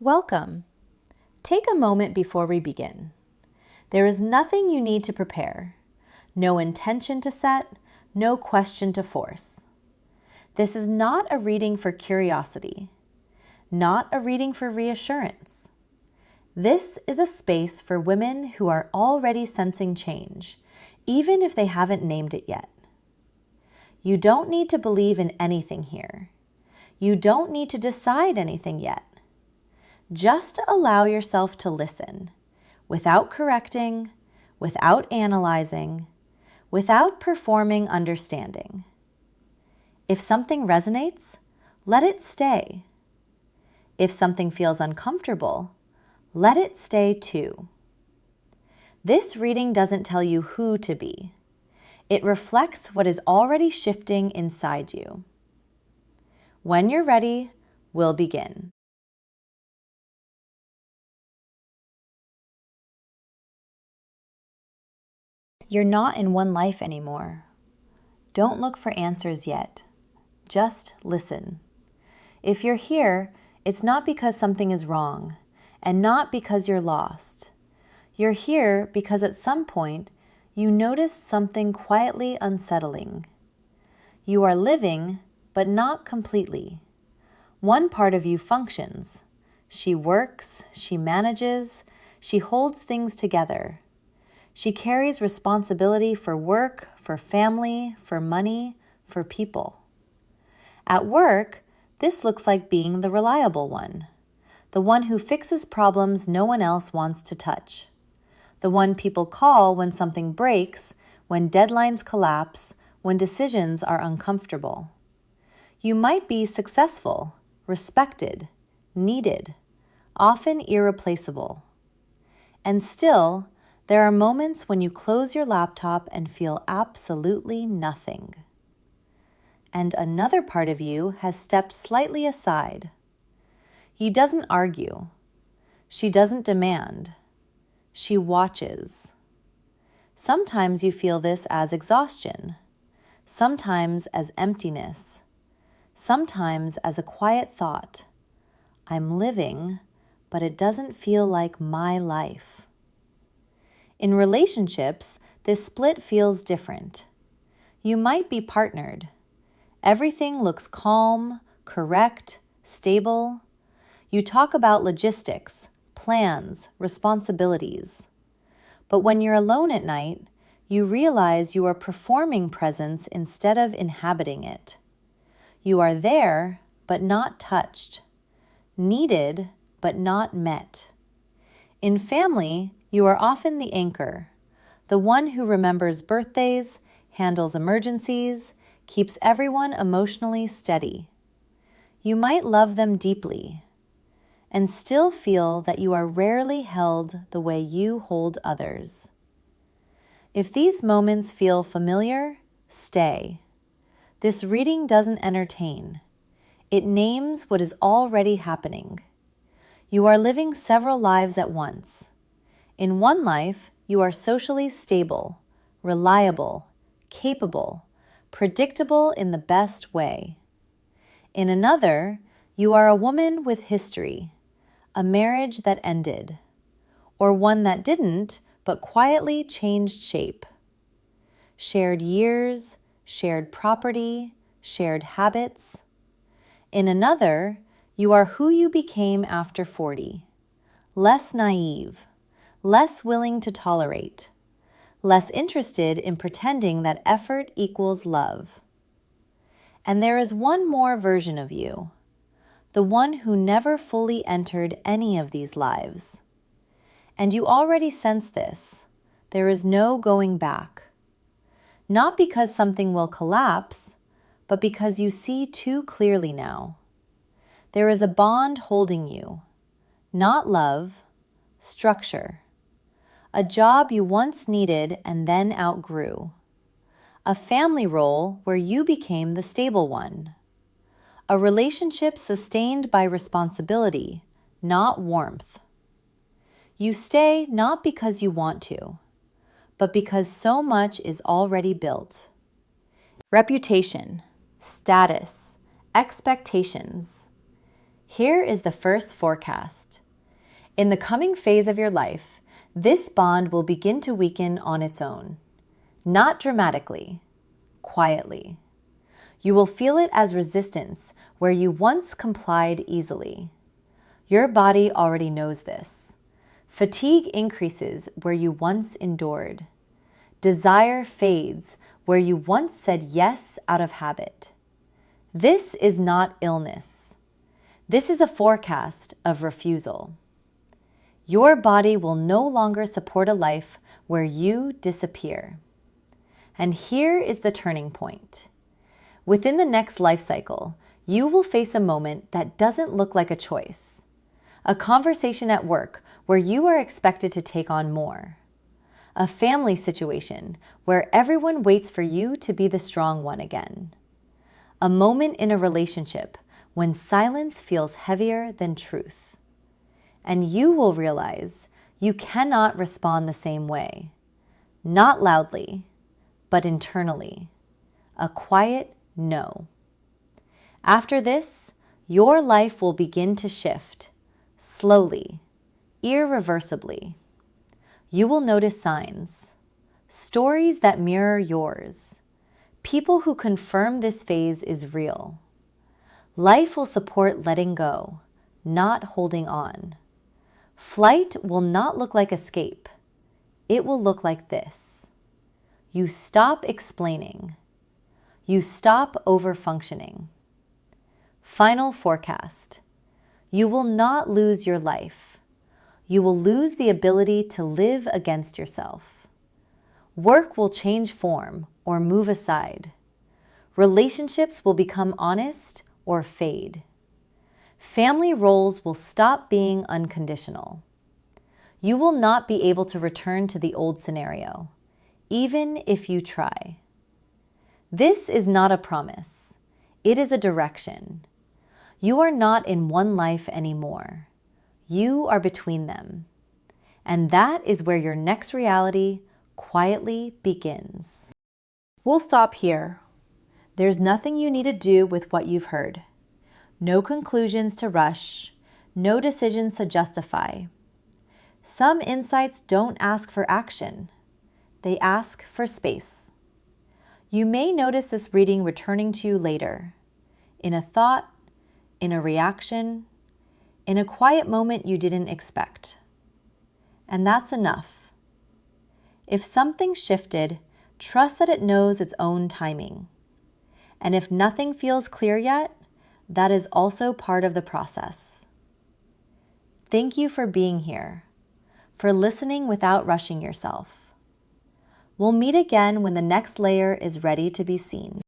Welcome. Take a moment before we begin. There is nothing you need to prepare, no intention to set, no question to force. This is not a reading for curiosity, not a reading for reassurance. This is a space for women who are already sensing change, even if they haven't named it yet. You don't need to believe in anything here. You don't need to decide anything yet. Just allow yourself to listen, without correcting, without analyzing, without performing understanding. If something resonates, let it stay. If something feels uncomfortable, let it stay too. This reading doesn't tell you who to be. It reflects what is already shifting inside you. When you're ready, we'll begin. You're not in one life anymore. Don't look for answers yet. Just listen. If you're here, it's not because something is wrong, and not because you're lost. You're here because at some point, you noticed something quietly unsettling. You are living, but not completely. One part of you functions. She works, she manages, she holds things together. She carries responsibility for work, for family, for money, for people. At work, this looks like being the reliable one, the one who fixes problems no one else wants to touch, the one people call when something breaks, when deadlines collapse, when decisions are uncomfortable. You might be successful, respected, needed, often irreplaceable. And still, there are moments when you close your laptop and feel absolutely nothing. And another part of you has stepped slightly aside. He doesn't argue. She doesn't demand. She watches. Sometimes you feel this as exhaustion, sometimes as emptiness, sometimes as a quiet thought. I'm living, but it doesn't feel like my life. In relationships, this split feels different. You might be partnered. Everything looks calm, correct, stable. You talk about logistics, plans, responsibilities. But when you're alone at night, you realize you are performing presence instead of inhabiting it. You are there, but not touched. Needed, but not met. In family, you are often the anchor, the one who remembers birthdays, handles emergencies, keeps everyone emotionally steady. You might love them deeply and still feel that you are rarely held the way you hold others. If these moments feel familiar, stay. This reading doesn't entertain. It names what is already happening. You are living several lives at once. In one life, you are socially stable, reliable, capable, predictable in the best way. In another, you are a woman with history, a marriage that ended, or one that didn't, but quietly changed shape. Shared years, shared property, shared habits. In another, you are who you became after 40, less naive, less willing to tolerate, less interested in pretending that effort equals love. And there is one more version of you, the one who never fully entered any of these lives. And you already sense this. There is no going back. Not because something will collapse, but because you see too clearly now. There is a bond holding you, not love, structure. A job you once needed and then outgrew. A family role where you became the stable one. A relationship sustained by responsibility, not warmth. You stay not because you want to, but because so much is already built. Reputation, status, expectations. Here is the first forecast. In the coming phase of your life, this bond will begin to weaken on its own. Not dramatically, quietly. You will feel it as resistance where you once complied easily. Your body already knows this. Fatigue increases where you once endured. Desire fades where you once said yes out of habit. This is not illness. This is a forecast of refusal. Your body will no longer support a life where you disappear. And here is the turning point. Within the next life cycle, you will face a moment that doesn't look like a choice. A conversation at work where you are expected to take on more. A family situation where everyone waits for you to be the strong one again. A moment in a relationship when silence feels heavier than truth. And you will realize you cannot respond the same way. Not loudly, but internally. A quiet no. After this, your life will begin to shift, slowly, irreversibly. You will notice signs, stories that mirror yours, people who confirm this phase is real. Life will support letting go, not holding on. Flight will not look like escape. It will look like this. You stop explaining. You stop over-functioning. Final forecast. You will not lose your life. You will lose the ability to live against yourself. Work will change form or move aside. Relationships will become honest or fade. Family roles will stop being unconditional. You will not be able to return to the old scenario, even if you try. This is not a promise. It is a direction. You are not in one life anymore. You are between them. And that is where your next reality quietly begins. We'll stop here. There's nothing you need to do with what you've heard. No conclusions to rush. No decisions to justify. Some insights don't ask for action. They ask for space. You may notice this reading returning to you later, in a thought, in a reaction, in a quiet moment you didn't expect. And that's enough. If something shifted, trust that it knows its own timing. And if nothing feels clear yet, that is also part of the process. Thank you for being here, for listening without rushing yourself. We'll meet again when the next layer is ready to be seen.